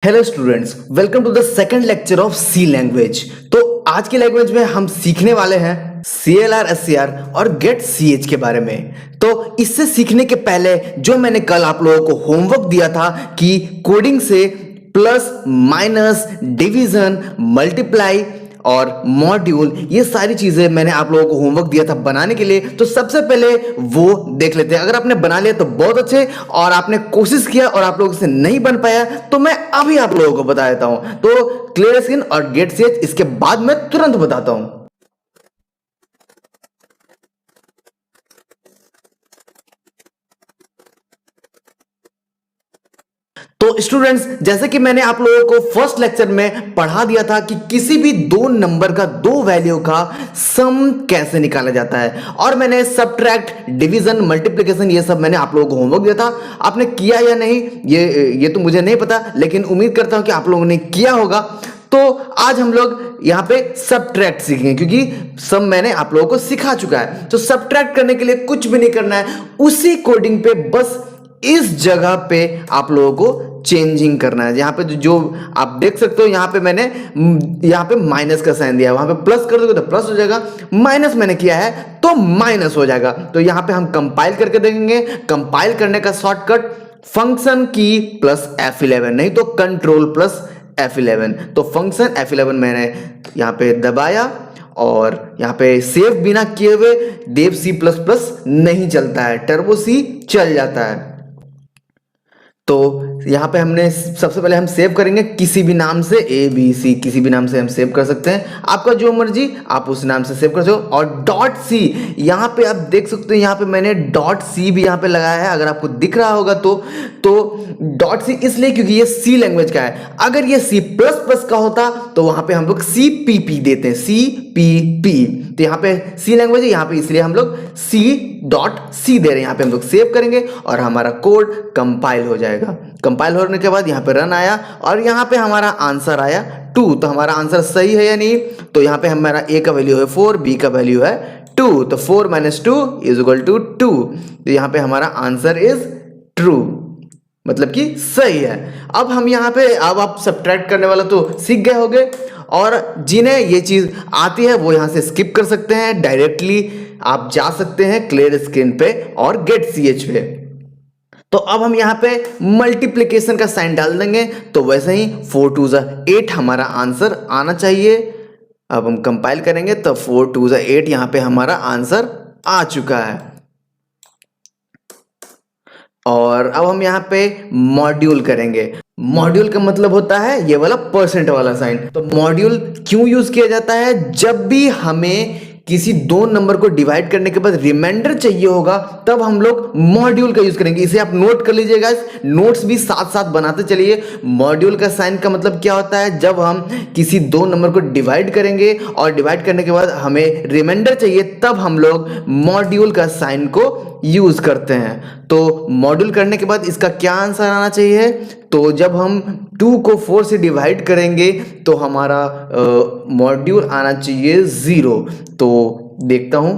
Hello students, welcome to the second lecture of C language. तो आज की language में हम सीखने वाले हैं CLR, SCR और गेट CH के बारे में। तो इससे सीखने के पहले जो मैंने कल आप लोगों को होमवर्क दिया था कि कोडिंग से प्लस माइनस डिवीजन मल्टीप्लाई और मॉड्यूल, ये सारी चीजें मैंने आप लोगों को होमवर्क दिया था बनाने के लिए। तो सबसे पहले वो देख लेते हैं। अगर आपने बना लिया तो बहुत अच्छे, और आपने कोशिश किया और आप लोगों से नहीं बन पाया तो मैं अभी आप लोगों को बता देता हूं। तो क्लियर स्क्रीन और गेट CH इसके बाद मैं तुरंत बताता हूं। तो स्टूडेंट्स, जैसे कि मैंने आप लोगों को फर्स्ट लेक्चर में पढ़ा दिया था कि किसी भी दो नंबर का, दो वैल्यू का सम कैसे निकाला जाता है, और मैंने सबट्रैक्ट, डिवीजन, मल्टीप्लिकेशन, ये सब मैंने आप लोगों को होमवर्क दिया था। आपने किया या नहीं ये तो मुझे नहीं पता, लेकिन उम्मीद करता हूं कि आप लोगों ने किया होगा। तो आज हम लोग यहां पे सबट्रैक्ट सीखेंगे, क्योंकि सब मैंने आप लोगों को सिखा चुका है। तो सबट्रैक्ट करने के लिए कुछ भी नहीं करना है, उसी कोडिंग पे बस इस जगह पे आप लोगों को चेंजिंग करना है। यहाँ पे जो आप देख सकते हो, यहाँ पे मैंने यहाँ पे माइनस का साइन दिया है, वहां पे प्लस कर दोगे तो प्लस हो जाएगा, माइनस मैंने किया है तो माइनस हो जाएगा। तो यहाँ पे हम कंपाइल करके देखेंगे। कंपाइल करने का शॉर्टकट फंक्शन की प्लस F11, नहीं तो कंट्रोल प्लस F11। तो फंक्शन F11 मैंने यहाँ पे दबाया, और यहाँ पे सेव बिना किए हुए डेव C++ नहीं चलता है, टर्बो C चल जाता है। तो यहाँ पे हमने सबसे पहले हम सेव करेंगे किसी भी नाम से, ABC, किसी भी नाम से हम सेव कर सकते हैं। आपका जो मर्जी आप उस नाम से सेव कर सकते हो। और डॉट सी, यहाँ पे आप देख सकते हो, यहाँ पे मैंने डॉट सी भी यहाँ पे लगाया है, अगर आपको दिख रहा होगा तो डॉट सी इसलिए क्योंकि ये सी लैंग्वेज का है। अगर ये C++ का होता तो वहां पे हम लोग CPP देते हैं, CPP। तो यहाँ पे सी लैंग्वेज है, यहाँ पे इसलिए हम लोग C.C दे रहे हैं। यहाँ पे हम लोग सेव करेंगे और हमारा कोड कंपाइल हो जाएगा। कंपाइल होने के बाद यहाँ पे रन आया, और यहाँ पे हमारा आंसर आया 2। तो हमारा आंसर सही है या नहीं? तो यहाँ पे हमारा A का वैल्यू है 4, B का वैल्यू है 2, तो 4 - 2 = 2। तो यहाँ पे हमारा आंसर इज ट्रू, मतलब कि सही है। अब हम यहाँ पे, अब आप सब्ट्रैक्ट करने वाला तो सीख गए होंगे, और जिन्हें ये चीज आती है वो यहां से स्किप कर सकते हैं, डायरेक्टली आप जा सकते हैं क्लियर स्क्रीन पे और गेट CH पे। तो अब हम यहाँ पे मल्टीप्लिकेशन का साइन डाल देंगे, तो वैसे ही 4 2 8 हमारा आंसर आना चाहिए। अब हम कंपाइल करेंगे तो 4 2 8 यहाँ पे हमारा आंसर आ चुका है। और अब हम यहाँ पे मॉड्यूल करेंगे। मॉड्यूल का मतलब होता है ये वाला परसेंट वाला साइन। तो मॉड्यूल क्यों यूज किया जाता है? जब भी हमें किसी दो नंबर को डिवाइड करने के बाद रिमाइंडर चाहिए होगा, तब हम लोग मॉड्यूल का यूज करेंगे। इसे आप नोट कर लीजिएगा, नोट्स भी साथ साथ बनाते चलिए। मॉड्यूल का साइन का मतलब क्या होता है? जब हम किसी दो नंबर को डिवाइड करेंगे और डिवाइड करने के बाद हमें रिमाइंडर चाहिए, तब हम लोग मॉड्यूल का साइन को यूज करते हैं। तो मॉड्यूल करने के बाद इसका क्या आंसर आना चाहिए? तो जब हम 2 को 4 से डिवाइड करेंगे तो हमारा मॉड्यूल आना चाहिए 0। तो देखता हूं,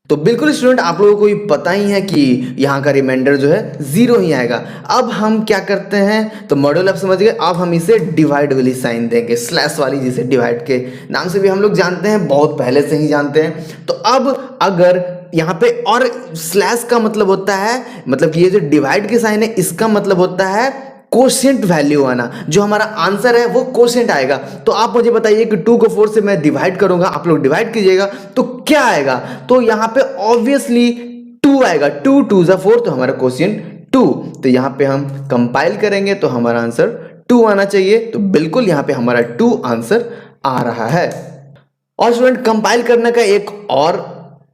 तो बिल्कुल स्टूडेंट, आप लोगों को भी पता ही है कि यहाँ का रिमाइंडर जो है 0 ही आएगा। अब हम क्या करते हैं, तो मॉड्यूल आप समझ गए। अब हम इसे डिवाइड वाली साइन देंगे, स्लैश वाली, जिसे डिवाइड के नाम से भी हम लोग जानते हैं, बहुत पहले से ही जानते हैं। तो अब अगर यहाँ पे, और स्लैश का मतलब होता है, मतलब कि ये जो डिवाइड के साइन है इसका मतलब होता है कोशेंट वैल्यू आना। जो हमारा आंसर है वो कोशेंट आएगा। तो आप मुझे बताइए कि 2 को 4 से मैं डिवाइड करूंगा, आप लोग डिवाइड कीजिएगा, तो क्या आएगा? तो यहां पे ऑब्वियसली 2 आएगा। 2 2 4, तो हमारा कोशेंट 2। तो यहां पे हम कंपाइल करेंगे तो हमारा आंसर 2 आना चाहिए। तो बिल्कुल यहां पे हमारा 2 आंसर आ रहा है। और स्टूडेंट, कंपाइल करने का एक और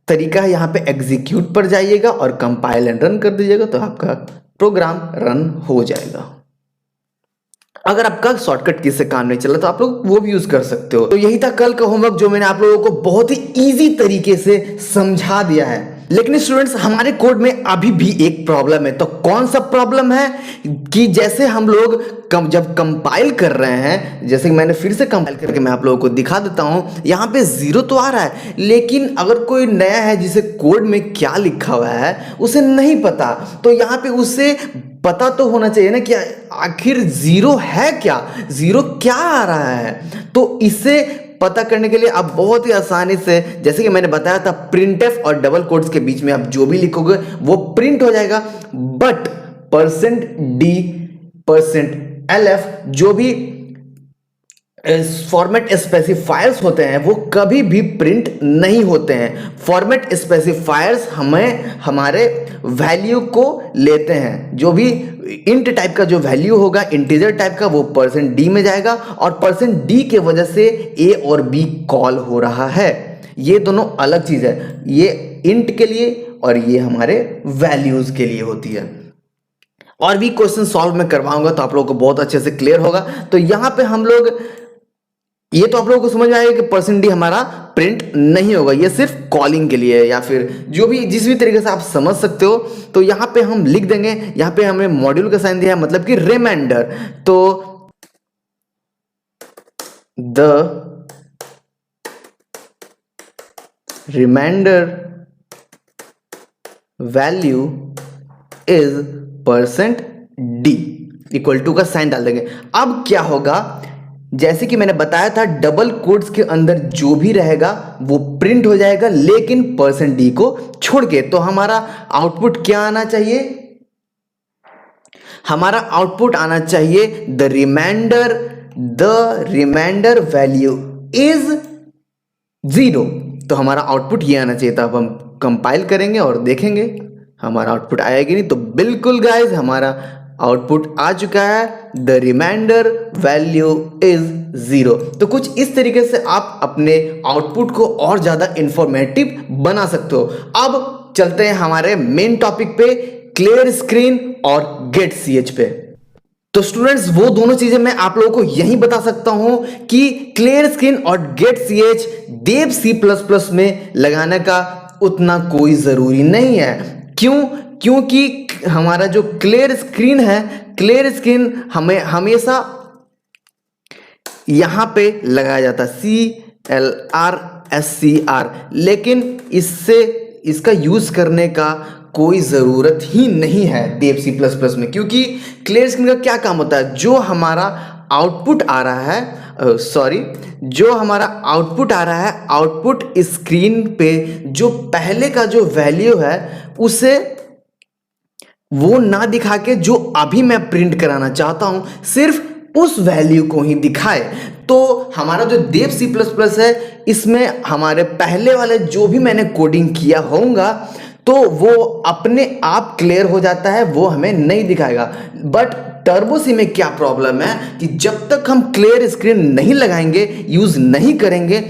तरीका है, यहाँ पे एग्जीक्यूट पर जाइएगा और कंपाइल एंड रन कर दीजिएगा, तो आपका प्रोग्राम रन हो जाएगा। अगर आपका शॉर्टकट किससे काम नहीं चला तो आप लोग वो भी यूज कर सकते हो। तो यही था कल का होमवर्क, जो मैंने आप लोगों को बहुत ही इजी तरीके से समझा दिया है। लेकिन स्टूडेंट्स हमारे कोड में अभी भी एक प्रॉब्लम है। तो कौन सा प्रॉब्लम है कि जैसे हम लोग जब कंपाइल कर रहे हैं, जैसे कि मैंने फिर से कंपाइल करके मैं आप लोगों को दिखा देता हूं, यहाँ पे 0 तो आ रहा है, लेकिन अगर कोई नया है जिसे कोड में क्या लिखा हुआ है उसे नहीं पता, तो यहाँ पे उसे पता तो होना चाहिए ना कि आखिर 0 है क्या, 0 क्या आ रहा है। तो इसे पता करने के लिए आप बहुत ही आसानी से, जैसे कि मैंने बताया था, प्रिंटफ और डबल कोट्स के बीच में आप जो भी लिखोगे वो प्रिंट हो जाएगा, बट %d%lf जो भी फॉर्मेट स्पेसिफायर्स होते हैं वो कभी भी प्रिंट नहीं होते हैं। फॉर्मेट स्पेसिफायर्स हमें हमारे वैल्यू को लेते हैं, जो भी इंट टाइप का जो वैल्यू होगा इंटीजर टाइप का वो %d में जाएगा, और %d के वजह से a और b कॉल हो रहा है। ये दोनों अलग चीज है, ये इंट के लिए और ये हमारे वैल्यूज के लिए होती है। और भी क्वेश्चन सॉल्व मैं करवाऊंगा तो आप लोगों को बहुत अच्छे से क्लियर होगा। तो यहां पे हम लोग, ये तो आप लोगों को समझ में आएगा कि %d हमारा प्रिंट नहीं होगा, ये सिर्फ कॉलिंग के लिए या फिर जो भी जिस भी तरीके से आप समझ सकते हो। तो यहां पे हम लिख देंगे, यहां पे हमें मॉड्यूल का साइन दिया है, मतलब कि रिमाइंडर। तो the reminder value is %d equal to का साइन डाल देंगे। अब क्या होगा, जैसे कि मैंने बताया था, डबल कोट्स के अंदर जो भी रहेगा वो प्रिंट हो जाएगा, लेकिन %d को छोड़ के। तो हमारा आउटपुट क्या आना चाहिए, हमारा आउटपुट आना चाहिए द रिमाइंडर वैल्यू इज 0। तो हमारा आउटपुट ये आना चाहिए था। अब हम कंपाइल करेंगे और देखेंगे हमारा आउटपुट आएगा नहीं। तो बिल्कुल गाइज हमारा आउटपुट आ चुका है, द रिमाइंडर वैल्यू इज 0। तो कुछ इस तरीके से आप अपने आउटपुट को और ज्यादा इंफॉर्मेटिव बना सकते हो। अब चलते हैं हमारे मेन टॉपिक पे, क्लियर स्क्रीन और गेट ch पे। तो स्टूडेंट्स वो दोनों चीजें मैं आप लोगों को यही बता सकता हूं कि क्लियर स्क्रीन और गेट ch देव C++ में लगाने का उतना कोई जरूरी नहीं है। क्योंकि हमारा जो क्लियर स्क्रीन है, क्लियर स्क्रीन हमें हमेशा यहां पे लगाया जाता है CLRSCR, लेकिन इसका यूज करने का कोई ज़रूरत ही नहीं है देव C++ में, क्योंकि क्लियर स्क्रीन का क्या काम होता है, जो हमारा आउटपुट आ रहा है, आउटपुट स्क्रीन पे जो पहले का जो वैल्यू है उसे वो ना दिखा के जो अभी मैं प्रिंट कराना चाहता हूं सिर्फ उस वैल्यू को ही दिखाए। तो हमारा जो देव C++ है, इसमें हमारे पहले वाले जो भी मैंने कोडिंग किया होगा तो वो अपने आप क्लियर हो जाता है, वो हमें नहीं दिखाएगा। बट टर्बो सी में क्या प्रॉब्लम है कि जब तक हम क्लियर स्क्रीन नहीं लगाएंगे, यूज नहीं करेंगे,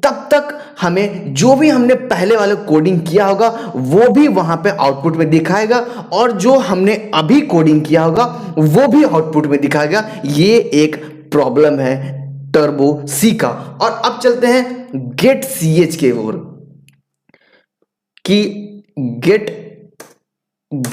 तब तक हमें जो भी हमने पहले वाले कोडिंग किया होगा वो भी वहां पे आउटपुट में दिखाएगा, और जो हमने अभी कोडिंग किया होगा वो भी आउटपुट में दिखाएगा। ये एक प्रॉब्लम है टर्बो सी का। और अब चलते हैं गेट ch के ओर कि गेट ch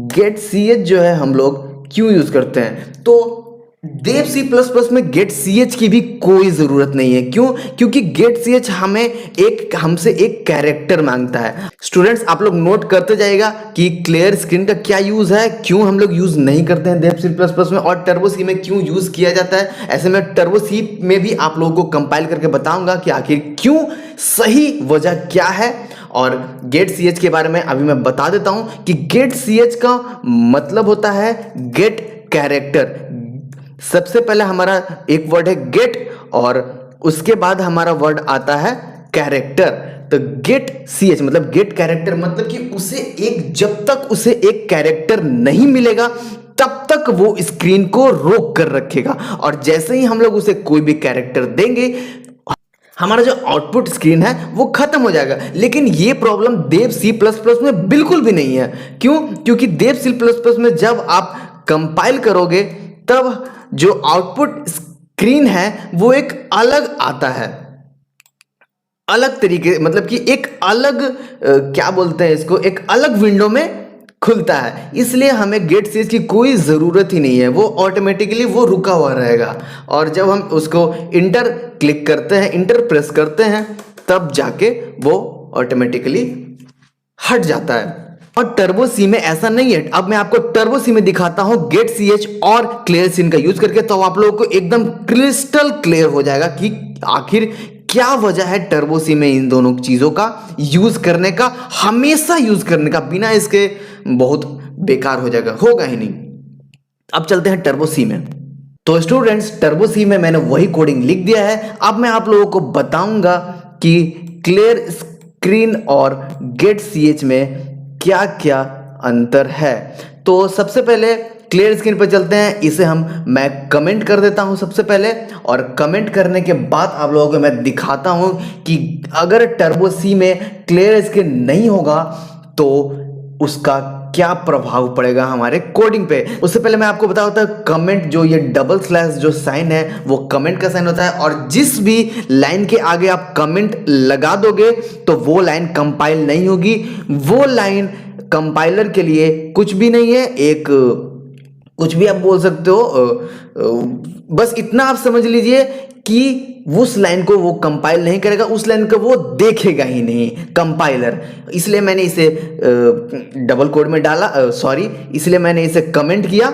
गेट ch जो है हम लोग क्यों यूज करते हैं। तो देव C++ में गेट ch की भी कोई जरूरत नहीं है। क्यों? क्योंकि गेट ch हमसे एक कैरेक्टर मांगता है। स्टूडेंट्स आप लोग नोट करते जाइएगा कि क्लियर स्क्रीन का क्या यूज है, क्यों हम लोग यूज नहीं करते हैं देव C++ में, और टर्बो सी में क्यों यूज किया जाता है। ऐसे में टर्बो सी में भी आप लोगों को कंपाइल करके बताऊंगा कि आखिर क्यों, सही वजह क्या है। और गेट ch के बारे में अभी मैं बता देता हूं कि गेट ch का मतलब होता है गेट कैरेक्टर। सबसे पहले हमारा एक वर्ड है गेट और उसके बाद हमारा वर्ड आता है कैरेक्टर। तो गेट ch मतलब गेट कैरेक्टर, मतलब कि जब तक उसे एक कैरेक्टर नहीं मिलेगा तब तक वो स्क्रीन को रोक कर रखेगा, और जैसे ही हम लोग उसे कोई भी कैरेक्टर देंगे हमारा जो आउटपुट स्क्रीन है वो खत्म हो जाएगा। लेकिन ये प्रॉब्लम देव C++ में बिल्कुल भी नहीं है। क्यों? क्योंकि देव C++ में जब आप कंपाइल करोगे तब जो आउटपुट स्क्रीन है वो एक अलग आता है। अलग तरीके, मतलब कि एक अलग क्या बोलते हैं इसको, एक अलग विंडो में खुलता है। इसलिए हमें गेट सीरीज की कोई ज़रूरत ही नहीं है, वो ऑटोमेटिकली वो रुका हुआ रहेगा। और जब हम उसको इंटर क्लिक करते हैं, इंटर प्रेस करते हैं, तब जाके वो ऑटोमेटिकली हट जाता है। और टर्बो सी में ऐसा नहीं है। अब मैं आपको टर्बो सी में दिखाता हूं गेट सीएच और क्लियर सीन का यूज करके, तो आप लोगों को एकदम क्रिस्टल क्लियर हो जाएगा कि आखिर क्या वजह है टर्बो सी में इन दोनों चीजों का यूज करने का, हमेशा यूज करने का। बिना इसके बहुत बेकार हो जाएगा, होगा ही नहीं। अब चलते हैं टर्बो सी में। तो स्टूडेंट्स, टर्बो सी में मैंने वही कोडिंग लिख दिया है। अब मैं आप लोगों को बताऊंगा कि क्लियर स्क्रीन और गेट सीएच में क्या क्या अंतर है। तो सबसे पहले क्लियर स्क्रीन पर चलते हैं। इसे मैं कमेंट कर देता हूं सबसे पहले, और कमेंट करने के बाद आप लोगों को मैं दिखाता हूं कि अगर टर्बो सी में क्लियर स्क्रीन नहीं होगा तो उसका क्या प्रभाव पड़ेगा हमारे कोडिंग पे। उससे पहले मैं आपको बता देता हूं, कमेंट जो ये डबल स्लैश जो साइन है वो कमेंट का साइन होता है, और जिस भी लाइन के आगे आप कमेंट लगा दोगे तो वो लाइन कंपाइल नहीं होगी। वो लाइन कंपाइलर के लिए कुछ भी नहीं है, एक कुछ भी आप बोल सकते हो, बस इतना आप समझ लीजिए कि उस लाइन को वो कंपाइल नहीं करेगा, उस लाइन को वो देखेगा ही नहीं कंपाइलर। इसलिए मैंने इसे डबल कोड में डाला, सॉरी, इसलिए मैंने इसे कमेंट किया।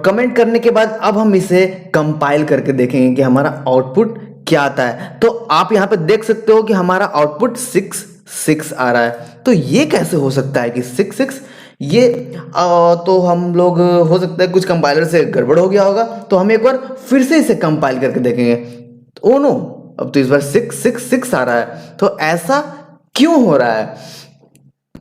कमेंट करने के बाद अब हम इसे कंपाइल करके देखेंगे कि हमारा आउटपुट क्या आता है। तो आप यहाँ पे देख सकते हो कि हमारा आउटपुट 6 आ रहा है। तो ये कैसे हो सकता है कि 6 ये तो हम लोग, हो सकता है कुछ कंपाइलर से गड़बड़ हो गया होगा, तो हम एक बार फिर से इसे कंपाइल करके देखेंगे। ओ नो, अब तो इस बार 6 आ रहा है। तो ऐसा क्यों हो रहा है?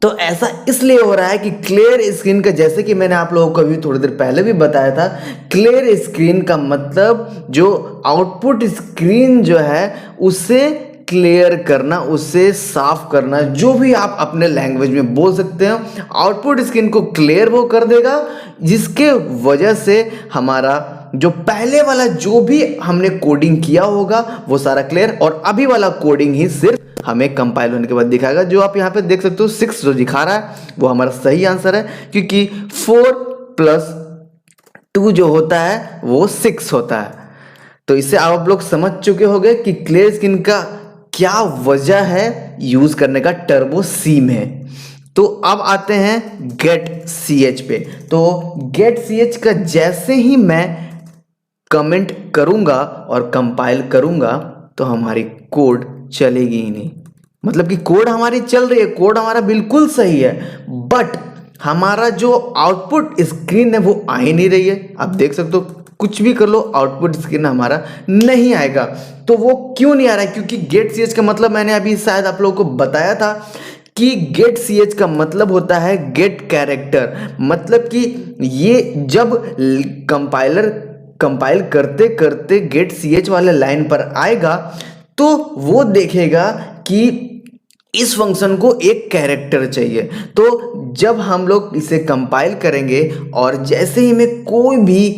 तो ऐसा इसलिए हो रहा है कि क्लियर स्क्रीन का, जैसे कि मैंने आप लोगों को अभी थोड़ी देर पहले भी बताया था, क्लियर स्क्रीन का मतलब जो आउटपुट स्क्रीन जो है उसे क्लियर करना, उससे साफ करना, जो भी आप अपने लैंग्वेज में बोल सकते हो। आउटपुट स्क्रीन को क्लियर वो कर देगा, जिसके वजह से हमारा जो पहले वाला जो भी हमने कोडिंग किया होगा वो सारा क्लियर, और अभी वाला कोडिंग ही सिर्फ हमें कंपाइल होने के बाद दिखाएगा। जो आप यहाँ पे देख सकते हो 6 जो दिखा रहा है वो हमारा सही आंसर है, क्योंकि 4 + 2 जो होता है वो 6 होता है। तो इससे आप लोग समझ चुके होंगे कि क्लियर स्क्रीन का क्या वजह है यूज करने का टर्बो सी में। तो अब आते हैं गेट सीएच पे। तो गेट सीएच का जैसे ही मैं कमेंट करूंगा और कंपाइल करूंगा तो हमारी कोड चलेगी ही नहीं। मतलब कि कोड हमारी चल रही है, कोड हमारा बिल्कुल सही है, बट हमारा जो आउटपुट स्क्रीन है वो आ ही नहीं रही है। आप देख सकते हो कुछ भी कर लो आउटपुट स्क्रीन हमारा नहीं आएगा। तो वो क्यों नहीं आ रहा है? क्योंकि गेट सीएच का मतलब मैंने अभी शायद आप लोगों को बताया था कि गेट सीएच का मतलब होता है गेट कैरेक्टर। मतलब कि ये जब कंपाइलर कंपाइल करते करते गेट सीएच वाले लाइन पर आएगा तो वो देखेगा कि इस फंक्शन को एक कैरेक्टर चाहिए। तो जब हम लोग इसे कंपाइल करेंगे और जैसे ही मैं कोई भी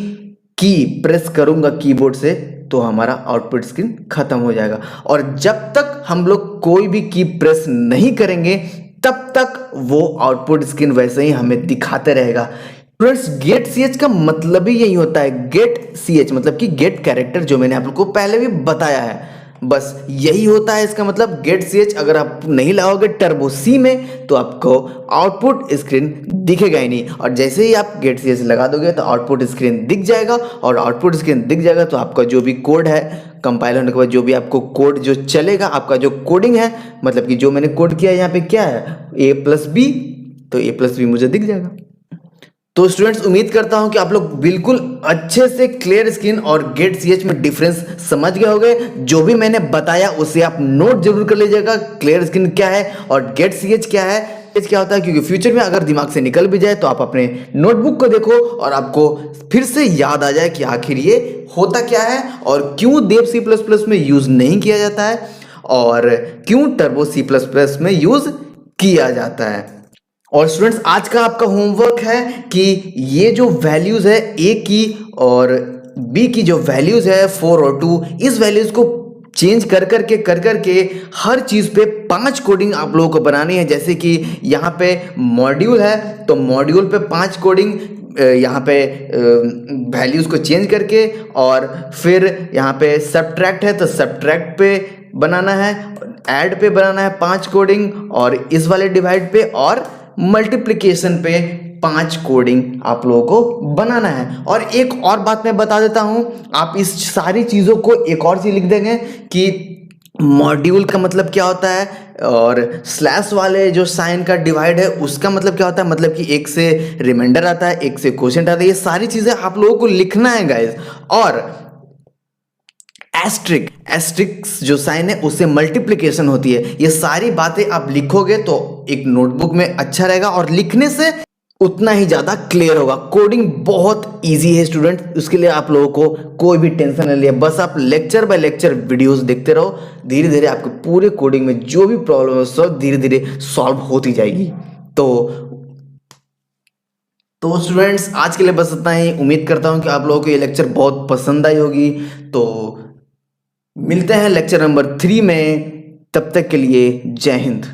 की प्रेस करूंगा कीबोर्ड से तो हमारा आउटपुट स्क्रीन खत्म हो जाएगा। और जब तक हम लोग कोई भी की प्रेस नहीं करेंगे तब तक वो आउटपुट स्क्रीन वैसे ही हमें दिखाते रहेगा। फ्रेंड्स, गेट सीएच का मतलब ही यही होता है। गेट सीएच मतलब कि गेट कैरेक्टर, जो मैंने आप लोग को पहले भी बताया है, बस यही होता है इसका मतलब। गेट सीएच अगर आप नहीं लाओगे टर्बो सी में तो आपको आउटपुट स्क्रीन दिखेगा ही नहीं, और जैसे ही आप गेट सीएच लगा दोगे तो आउटपुट स्क्रीन दिख जाएगा। और आउटपुट स्क्रीन दिख जाएगा तो आपका जो भी कोड है कंपाइल होने के बाद जो भी आपको कोड जो चलेगा, आपका जो कोडिंग है, मतलब कि जो मैंने कोड किया है यहाँ पे क्या है a+b, तो a+b मुझे दिख जाएगा। तो स्टूडेंट्स, उम्मीद करता हूं कि आप लोग बिल्कुल अच्छे से क्लियर स्क्रीन और गेट सीएच में डिफरेंस समझ गए होंगे। जो भी मैंने बताया उसे आप नोट जरूर कर लीजिएगा। क्लियर स्क्रीन क्या है और गेट सीएच क्या है, क्या होता है, क्योंकि फ्यूचर में अगर दिमाग से निकल भी जाए तो आप अपने नोटबुक को देखो और आपको फिर से याद आ जाए कि आखिर ये होता क्या है और क्यों देव C++ में यूज नहीं किया जाता है और क्यों टर्बो C++ में यूज किया जाता है। और स्टूडेंट्स, आज का आपका होमवर्क है कि ये जो वैल्यूज है ए की और बी की जो वैल्यूज है 4 और 2, इस वैल्यूज को चेंज कर करके हर चीज़ पे 5 कोडिंग आप लोगों को बनानी है। जैसे कि यहाँ पे मॉड्यूल है तो मॉड्यूल पे 5 कोडिंग, यहाँ पे वैल्यूज़ को चेंज करके, और फिर यहाँ पे सब्ट्रैक्ट है तो सब्ट्रैक्ट पे बनाना है, ऐड पे बनाना है 5 कोडिंग, और इस वाले डिवाइड पे और मल्टीप्लिकेशन पे 5 कोडिंग आप लोगों को बनाना है। और एक और बात मैं बता देता हूं, आप इस सारी चीज़ों को एक और चीज़ लिख देंगे कि मॉड्यूल का मतलब क्या होता है, और स्लैश वाले जो साइन का डिवाइड है उसका मतलब क्या होता है, मतलब कि एक से रिमाइंडर आता है, एक से क्वोशिएंट आता है। ये सारी चीज़ें आप लोगों को लिखना है गाइज। और एस्ट्रिक जो साइन है उससे मल्टीप्लिकेशन होती है। ये सारी बातें आप लिखोगे तो एक नोटबुक में अच्छा रहेगा, और लिखने से उतना ही ज़्यादा क्लियर होगा। कोडिंग बहुत इजी है स्टूडेंट, उसके लिए आप लोगों को कोई भी टेंशन नहीं है। बस आप लेक्चर बाय लेक्चर वीडियोस देखते रहो, धीरे धीरे आपके पूरे कोडिंग में जो भी प्रॉब्लम है सब धीरे धीरे सॉल्व होती जाएगी। तो स्टूडेंट्स, आज के लिए बस इतना ही। उम्मीद करता हूँ कि आप लोगों को ये लेक्चर बहुत पसंद आई होगी। तो मिलते हैं लेक्चर नंबर 3 में, तब तक के लिए जय हिंद।